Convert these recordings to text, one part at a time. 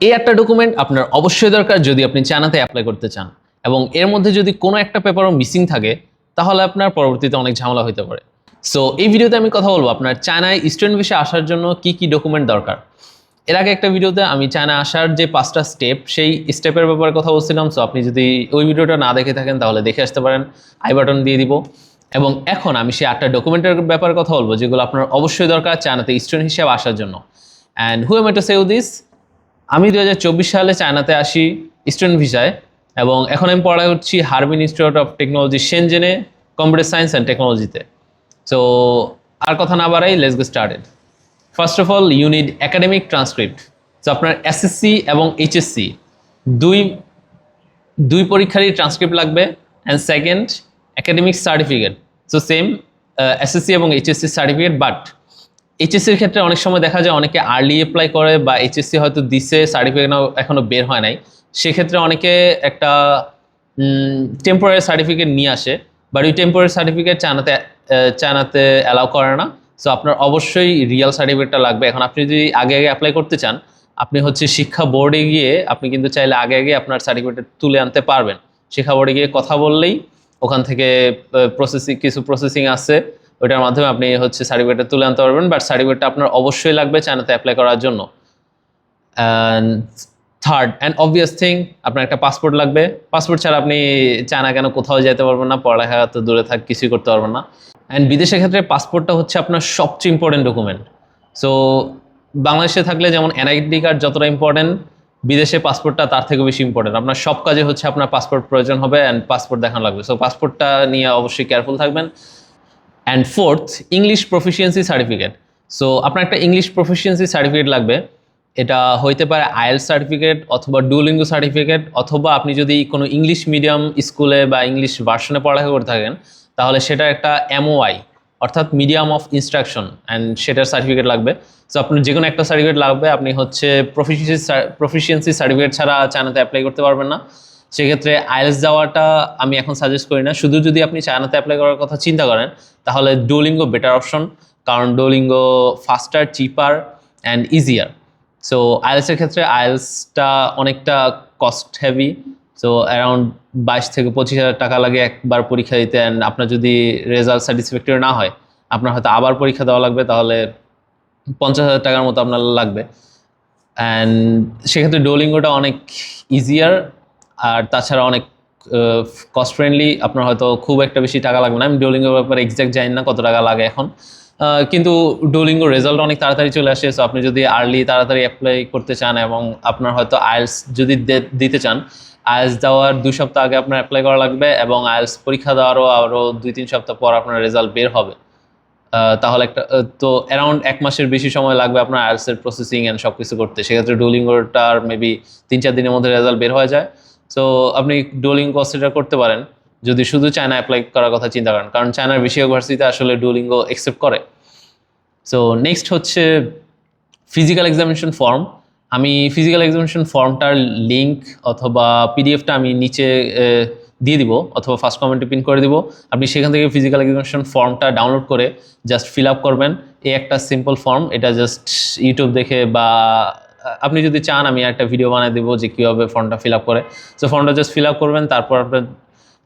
এই একটা ডকুমেন্ট আপনার অবশ্যই দরকার যদি আপনি চায়নাতে অ্যাপ্লাই করতে চান, এবং এর মধ্যে যদি কোনো একটা পেপারও মিসিং থাকে তাহলে আপনার পরবর্তীতে অনেক ঝামেলা হতে পারে। সো এই ভিডিওতে আমি কথা বলবো আপনার চায়নায় স্টুডেন্ট ভিসায় আসার জন্য কি কি ডকুমেন্ট দরকার। এর আগে একটা ভিডিওতে আমি চায়না আসার যে 5টা স্টেপ, সেই স্টেপের ব্যাপারে কথা বলছিলাম। সো আপনি যদি ওই ভিডিওটা না দেখে থাকেন তাহলে দেখে আসতে পারেন, আই বাটন দিয়ে দিব। এবং এখন আমি সেই 8টা ডকুমেন্টের ব্যাপারে কথা বলবো যেগুলো আপনার অবশ্যই দরকার চায়নাতে স্টুডেন্ট হিসেবে আসার জন্য। And who am I to say this, আমি 2024 সালে চায়নাতে আসি স্টুডেন্ট ভিসায়, এবং এখন আমি পড়া করছি হারবিন ইনস্টিটিউট অফ টেকনোলজি শেনজেনে, কম্পিউটার সায়েন্স অ্যান্ড টেকনোলজিতে। সো আর কথা না বাড়াই, let's get started. First of all you need academic transcript. So আপনার এসএসসি এবং এইচএসসি দুই দুই পরীক্ষারই ট্রান্সক্রিপ্ট লাগবে। And second, academic certificate. So same SSC এবং এইচএসসি সার্টিফিকেট, বাট এইচএসসির ক্ষেত্রে অনেক সময় দেখা যায় অনেকে আর্লি অ্যাপ্লাই করে, বা এইচএসসি হয়তো দিছে সার্টিফিকেট এখনো বের হয় নাই, সেক্ষেত্রে অনেকে একটা টেম্পোরারি সার্টিফিকেট নিয়ে আসে, বাট ওই টেম্পোরারি সার্টিফিকেট চায়নাতে অ্যালাউ করে না। সো আপনার অবশ্যই রিয়েল সার্টিফিকেটটা লাগবে। এখন আপনি যদি আগে আগে অ্যাপ্লাই করতে চান, আপনি হচ্ছে শিক্ষা বোর্ডে গিয়ে আপনি কিন্তু চাইলে আগে আগে আপনার সার্টিফিকেট তুলে আনতে পারবেন। শিক্ষা বোর্ডে গিয়ে কথা বললেই ওখান থেকে কিছু প্রসেসিং আছে, ওইটার মাধ্যমে আপনি হচ্ছে সার্টিফিকেটটা তুলে আনতে পারবেন। বাট সার্টিফিকেটটা আপনার অবশ্যই লাগবে চায়নাতে অ্যাপ্লাই করার জন্য। And third and obvious thing, আপনার একটা পাসপোর্ট লাগবে। পাসপোর্ট ছাড়া আপনি চায়না কেন কোথাও যেতে পারবেন না, পড়ালেখা তো দূরে থাক, কিছুই করতে পারবেন না। অ্যান্ড বিদেশের ক্ষেত্রে পাসপোর্টটা হচ্ছে আপনার সবচেয়ে ইম্পর্টেন্ট ডকুমেন্ট। সো বাংলাদেশে থাকলে যেমন এনআইডি কার্ড যতটা ইম্পর্টেন্ট, বিদেশে পাসপোর্টটা তার থেকে বেশি ইম্পর্টেন্ট। আপনার সব কাজে হচ্ছে আপনার পাসপোর্ট প্রয়োজন হবে, অ্যান্ড পাসপোর্ট দেখানো লাগবে। সো পাসপোর্টটা নিয়ে অবশ্যই কেয়ারফুল থাকবেন। And fourth, English proficiency certificate. So আপনার একটা ইংলিশ প্রফিসিয়েন্সি সার্টিফিকেট লাগবে। এটা হইতে পারে আইএলটিএস সার্টিফিকেট অথবা ডুওলিঙ্গো সার্টিফিকেট, অথবা আপনি যদি কোনো ইংলিশ মিডিয়াম স্কুলে বা ইংলিশ ভার্সনে পড়ালেখা করে থাকেন তাহলে সেটা একটা এমওআই, অর্থাৎ মিডিয়াম অফ ইনস্ট্রাকশন, অ্যান্ড সেটার সার্টিফিকেট লাগবে। সো আপনার যে কোনো একটা সার্টিফিকেট লাগবে। আপনি হচ্ছে প্রফিসিয়েন্সি সার্টিফিকেট ছাড়া চায়নাতে অ্যাপ্লাই করতে পারবেন না। সেক্ষেত্রে আইএলটিএস যাওয়াটা আমি এখন সাজেস্ট করি না। শুধু যদি আপনি চায়নাতে অ্যাপ্লাই করার কথা চিন্তা করেন তাহলে ডুওলিঙ্গো বেটার অপশন, কারণ Duolingo faster, cheaper and easier. So আইএলটিএসের ক্ষেত্রে আইএলটিএসটা অনেকটা কস্ট হেভি। সো অ্যারাউন্ড 22 থেকে 25 হাজার টাকা লাগে একবার পরীক্ষা দিতে। অ্যান্ড আপনার যদি রেজাল্ট স্যাটিসফ্যাক্টরি না হয়, আপনার হয়তো আবার পরীক্ষা দেওয়া লাগবে, তাহলে 50,000 টাকার মতো আপনার লাগবে। অ্যান্ড সেক্ষেত্রে ডুওলিঙ্গোটা অনেক ইজিয়ার, আর তাছাড়া অনেক কস্ট ফ্রেন্ডলি। আপনার হয়তো খুব একটা বেশি টাকা লাগবে না। আমি ডুওলিঙ্গোর ব্যাপারে এক্সাক্ট জানি না কত টাকা লাগে এখন, কিন্তু ডুওলিঙ্গোর রেজাল্ট অনেক তাড়াতাড়ি চলে আসে। সো আপনি যদি আর্লি তাড়াতাড়ি অ্যাপ্লাই করতে চান, এবং আপনার হয়তো আইএলটিএস যদি দিতে চান, আইএলটিএস দেওয়ার 2 সপ্তাহ আগে আপনার অ্যাপ্লাই করা লাগবে, এবং আইএলটিএস পরীক্ষা দেওয়ারও আরও 2-3 সপ্তাহ পর আপনার রেজাল্ট বের হবে। তাহলে একটা তো অ্যারাউন্ড 1 মাসের বেশি সময় লাগবে আপনার আইএলটিএস এর প্রসেসিং অ্যান্ড সব কিছু করতে। সেক্ষেত্রে ডুওলিঙ্গোটার মেবি 3-4 দিনের মধ্যে রেজাল্ট বের হয়ে যায়। সো আপনি ডুওলিঙ্গো কনসিডার করতে পারেন যদি শুধু চায়না অ্যাপ্লাই করার কথা চিন্তা করেন, কারণ চায়নার বেশিরভাগ ভার্সিটিতে আসলে ডুওলিঙ্গো অ্যাকসেপ্ট করে। সো নেক্সট হচ্ছে ফিজিক্যাল এক্সামিনেশন ফর্ম। আমি ফিজিক্যাল এক্সামিনেশন ফর্মটার লিঙ্ক অথবা পিডিএফটা আমি নিচে দিয়ে দিব, অথবা ফার্স্ট কমেন্টে পিন করে দিব। আপনি সেখান থেকে ফিজিক্যাল এক্সামিনেশন ফর্মটা ডাউনলোড করে জাস্ট ফিল আপ করবেন। এই একটা সিম্পল ফর্ম, এটা জাস্ট ইউটিউব দেখে বা আপনি যদি চান আমি একটা ভিডিও বানিয়ে দেবো যে কীভাবে ফর্মটা ফিল আপ করে। সো ফর্মটা জাস্ট ফিল আপ করবেন, তারপর আপনার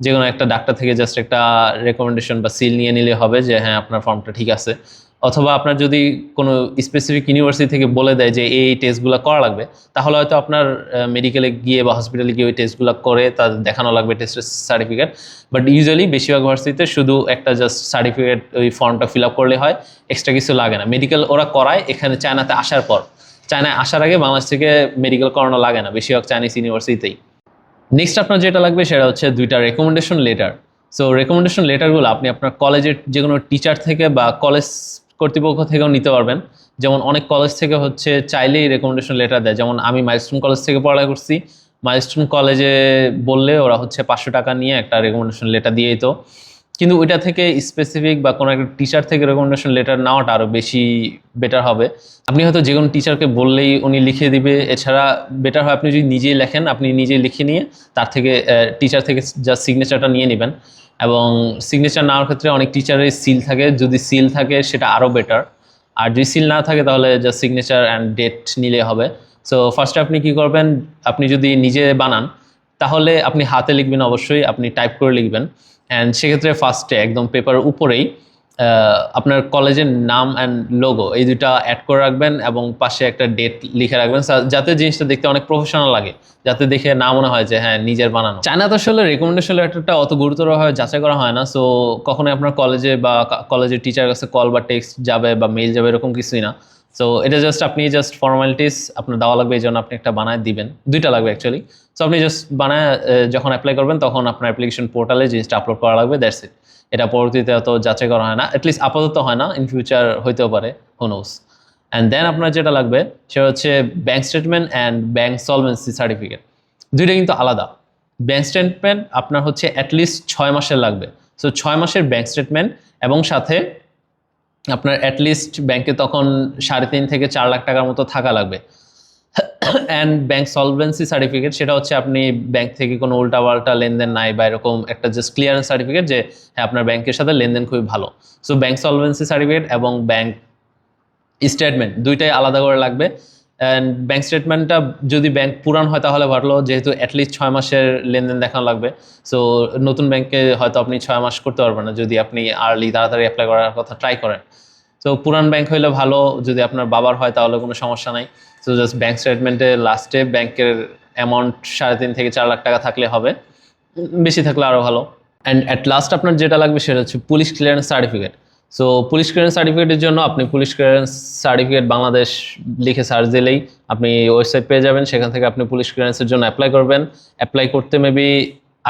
যে কোনো একটা ডাক্তার থেকে জাস্ট একটা রেকমেন্ডেশন বা সিল নিয়ে নিলে হবে যে হ্যাঁ আপনার ফর্মটা ঠিক আছে। অথবা আপনার যদি কোনো স্পেসিফিক ইউনিভার্সিটি থেকে বলে দেয় যে এই টেস্টগুলো করা লাগবে, তাহলে হয়তো আপনার মেডিকেলে গিয়ে বা হসপিটালে গিয়ে ওই টেস্টগুলো করে তাদের দেখানো লাগবে টেস্টের সার্টিফিকেট। বাট ইউজুয়ালি বেশিরভাগ ভার্সিটিতে শুধু একটা জাস্ট সার্টিফিকেট, ওই ফর্মটা ফিল আপ করলে হয়, এক্সট্রা কিছু লাগে না। মেডিকেল ওরা করায় এখানে চায়নাতে আসার পর, চায়নায় আসার আগে বাংলাদেশ থেকে মেডিকেল করানো লাগে না বেশিরভাগ চাইনিজ ইউনিভার্সিটিতেই। নেক্সট আপনার যেটা লাগবে সেটা হচ্ছে 2টা রেকমেন্ডেশন লেটার। সো রেকমেন্ডেশন লেটারগুলো আপনি আপনার কলেজের যে কোনো টিচার থেকে বা কলেজ কর্তৃপক্ষ থেকেও নিতে পারবেন। যেমন অনেক কলেজ থেকে হচ্ছে চাইলেই রেকমেন্ডেশন লেটার দেয়। যেমন আমি মাইলস্টোন কলেজ থেকে পড়ালেখা করছি, মাইলস্টোন কলেজে বললে ওরা হচ্ছে 500 টাকা নিয়ে একটা রেকমেন্ডেশন লেটার দিয়ে দিত। কিন্তু ওইটা থেকে স্পেসিফিক বা কোনো একটা টিচার থেকে রেকমেন্ডেশন লেটার নেওয়াটা আরও বেশি বেটার হবে। আপনি হয়তো যে কোনো টিচারকে বললেই উনি লিখে দিবে। এছাড়া বেটার হয় আপনি যদি নিজেই লেখেন, আপনি নিজেই লিখে নিয়ে তার থেকে টিচার থেকে যা সিগনেচারটা নিয়ে নেবেন। এবং সিগনেচার নেওয়ার ক্ষেত্রে অনেক টিচারের সিল থাকে, যদি সিল থাকে সেটা আরও বেটার। আর যদি সিল না থাকে তাহলে জাস্ট সিগনেচার অ্যান্ড ডেট নিলে হবে। সো ফার্স্টে আপনি কি করবেন, আপনি যদি নিজে বানান তাহলে আপনি হাতে লিখবেন, অবশ্যই আপনি টাইপ করে লিখবেন। অ্যান্ড সেক্ষেত্রে ফার্স্টে একদম পেপারের উপরেই আপনার কলেজের নাম অ্যান্ড লোগো এই দুটা অ্যাড করে রাখবেন এবং পাশে একটা ডেট লিখে রাখবেন, যাতে জিনিসটা দেখতে অনেক প্রফেশনাল লাগে, যাতে দেখে না মনে হয় যে হ্যাঁ নিজের বানানো। চায়নাতে আসলে রেকমেন্ডেশন লেটারটা অত গুরুতরভাবে যাচাই করা হয় না, সো কখনোই আপনার কলেজে বা কলেজের টিচার কাছে কল বা টেক্সট যাবে বা মেইল যাবে এরকম কিছুই না। সো এটা জাস্ট আপনি জাস্ট ফর্মালিটিস আপনার দেওয়া লাগবে, এই জন্য আপনি একটা বানায় দিবেন, দুইটা লাগবে অ্যাকচুয়ালি। সো আপনি জাস্ট বানায় যখন অ্যাপ্লাই করবেন তখন আপনার অ্যাপ্লিকেশন পোর্টালে জিনিসটা আপলোড করা লাগবে, দ্যাটস ইট। এটা পরবর্তীতে অত যাচাই করা হয় না, অ্যাটলিস্ট আপাতত হয় না, ইন ফিউচার হইতেও পারে, হু নোস। অ্যান্ড দেন আপনার যেটা লাগবে সেটা হচ্ছে bank statement and bank solvency certificate. দুইটা কিন্তু আলাদা। ব্যাঙ্ক স্টেটমেন্ট আপনার হচ্ছে অ্যাটলিস্ট 6 মাসের লাগবে, সো 6 মাসের ব্যাঙ্ক স্টেটমেন্ট এবং সাথে আপনার অ্যাটলিস্ট ব্যাংকে তখন 3.5 থেকে 4 লাখ টাকার মতো থাকা লাগবে। অ্যান্ড ব্যাংক সলভেন্সি সার্টিফিকেট, সেটা হচ্ছে আপনি ব্যাংক থেকে কোনো উল্টাপাল্টা লেনদেন নাই বা এরকম একটা জাস্ট ক্লিয়ারেন্স সার্টিফিকেট যে হ্যাঁ আপনার ব্যাংকের সাথে লেনদেন খুবই ভালো। সো ব্যাংক সলভেন্সি সার্টিফিকেট এবং ব্যাংক স্টেটমেন্ট দুইটাই আলাদা করে লাগবে। অ্যান্ড ব্যাংক স্টেটমেন্টটা যদি ব্যাংক পুরান হয় তাহলে ভালো, যেহেতু অ্যাটলিস্ট 6 মাসের লেনদেন দেখানো লাগবে। সো নতুন ব্যাংকে হয়তো আপনি 6 মাস করতে পারবেন না যদি আপনি আর্লি তাড়াতাড়ি অ্যাপ্লাই করার কথা ট্রাই করেন। তো পুরান ব্যাংক হইলে ভালো, যদি আপনার বাবার হয় তাহলে কোনো সমস্যা নাই। সো জাস্ট ব্যাংক স্টেটমেন্টে লাস্টে ব্যাংকের অ্যামাউন্ট 3.5 থেকে 4 লাখ টাকা থাকলে হবে, বেশি থাকলে আরও ভালো। অ্যান্ড অ্যাট লাস্ট আপনার যেটা লাগবে সেটা হচ্ছে police clearance certificate. So police clearance সার্টিফিকেটের জন্য আপনি পুলিশ ক্লিয়ারেন্স সার্টিফিকেট বাংলাদেশ লিখে সার্চ দিলেই আপনি ওয়েবসাইট পেয়ে যাবেন, সেখান থেকে আপনি পুলিশ ক্লিয়ারেন্সের জন্য অ্যাপ্লাই করবেন। অ্যাপ্লাই করতে মেবি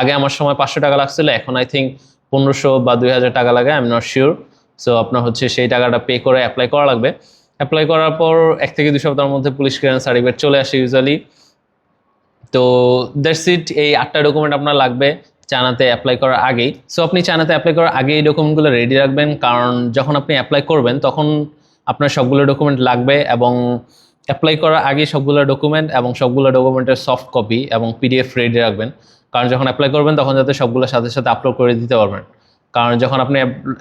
আগে আমার সময় 500 টাকা লাগছিল, এখন আই থিঙ্ক 1500 বা 2000 টাকা লাগে, I am not sure. So আপনার হচ্ছে সেই টাকাটা পে করে অ্যাপ্লাই করা লাগবে। অ্যাপ্লাই করার পর 1 থেকে 2 সপ্তাহের মধ্যে পুলিশ ক্লিয়ারেন্স সার্টিফিকেট চলে আসে ইউজুয়ালি। তো দ্যাটস ইট, এই 8টা ডকুমেন্ট আপনার লাগবে চায়নাতে অ্যাপ্লাই করার আগেই। সো আপনি চায়নাতে অ্যাপ্লাই করার আগে এই ডকুমেন্টগুলো রেডি রাখবেন, কারণ যখন আপনি অ্যাপ্লাই করবেন তখন আপনার সবগুলো ডকুমেন্ট লাগবে, এবং অ্যাপ্লাই করার আগে সবগুলো ডকুমেন্ট এবং সবগুলো ডকুমেন্টের সফট কপি এবং পিডিএফ রেডি রাখবেন, কারণ যখন অ্যাপ্লাই করবেন তখন যাতে সবগুলোর সাথে সাথে আপলোড করে দিতে পারবেন। কারণ যখন আপনি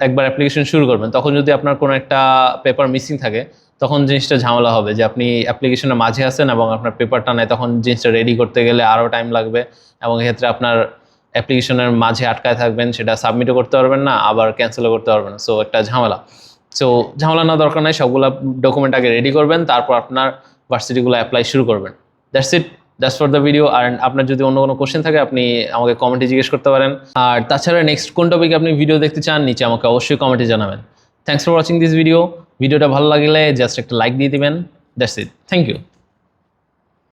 একবার অ্যাপ্লিকেশন শুরু করবেন তখন যদি আপনার কোনো একটা পেপার মিসিং থাকে তখন জিনিসটা ঝামেলা হবে, যে আপনি অ্যাপ্লিকেশনের মাঝে আছেন এবং আপনার পেপারটা নেই, তখন জিনিসটা রেডি করতে গেলে আরও টাইম লাগবে এবং এক্ষেত্রে আপনার অ্যাপ্লিকেশনের মাঝে আটকায় থাকবেন, সেটা সাবমিটও করতে পারবেন না, আবার ক্যান্সেলও করতে পারবেন না। সো একটা ঝামেলা। সো ঝামেলা না দরকার নাই, সবগুলো ডকুমেন্ট আগে রেডি করবেন, তারপর আপনার ভার্সিটিগুলো অ্যাপ্লাই শুরু করবেন। That's it, that's for the video. আর আপনার যদি অন্য কোনো কোশ্চেন থাকে আপনি আমাকে কমেন্টে জিজ্ঞেস করতে পারেন। আর তাছাড়া নেক্সট কোন টপিকে আপনি ভিডিও দেখতে চান নিচে আমাকে অবশ্যই কমেন্টে জানাবেন। Thanks for watching this video. ভিডিওটা ভালো লাগলে জাস্ট একটা লাইক দিয়ে দিবেন। That's it, thank you.